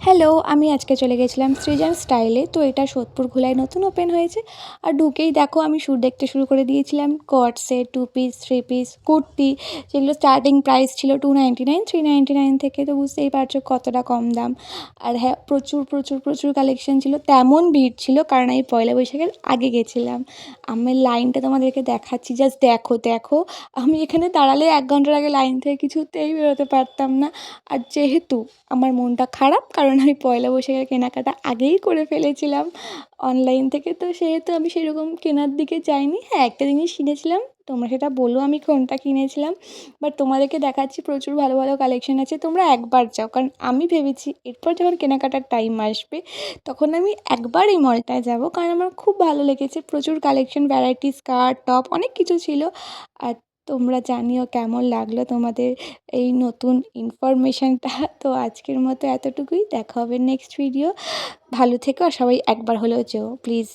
Hello, আমি আজকে চলে গেছিলাম সৃজন স্টাইলে। তো এটা সোদপুর খোলায় নতুন ওপেন হয়েছে। আর ঢুকেই দেখো আমি শ্যুট দেখতে শুরু করে দিয়েছিলাম। কট সেট, 2 পিস, 3 পিস, কুর্তি, যেগুলো স্টার্টিং প্রাইস ছিল 299, 399 থেকে। তো বুঝতেই পারছো কতটা কম দাম। আর হ্যাঁ, প্রচুর প্রচুর প্রচুর কালেকশন ছিল। তেমন ভিড় ছিল কারণ আমি পয়লা বৈশাখের আগে গেছিলাম। আমি লাইনটা তোমাদেরকে দেখাচ্ছি, জাস্ট দেখো দেখো। আমি এখানে দাঁড়ালে 1 ঘন্টার আগে লাইন থেকে কিছুতেই বেরোতে পারতাম না। আর যেহেতু আমার মনটা খারাপ কারণ আমি পয়লা বৈশাখের কেনাকাটা আগেই করে ফেলেছিলাম অনলাইন থেকে, তো সেহেতু আমি সেরকম কেনার দিকে যাইনি। হ্যাঁ, একটা জিনিস কিনেছিলাম, তোমরা সেটা বলো আমি কোনটা কিনেছিলাম। বাট তোমাদেরকে দেখাচ্ছি প্রচুর ভালো ভালো কালেকশন আছে, তোমরা একবার যাও। কারণ আমি ভেবেছি এরপর যখন কেনাকাটার টাইম আসবে তখন আমি একবার এই মলটায় যাব, কারণ আমার খুব ভালো লেগেছে। প্রচুর কালেকশন, ভ্যারাইটি, স্কার্ট, টপ, অনেক কিছু ছিল। আর তোমরা জানিও কেমন লাগলো তোমাদের এই নতুন ইনফরমেশনটা। তো আজকের মতো এতটুকুই, দেখা হবে নেক্সট ভিডিও। ভালো থেকো আর সবাই একবার হলেও যেও প্লিজ।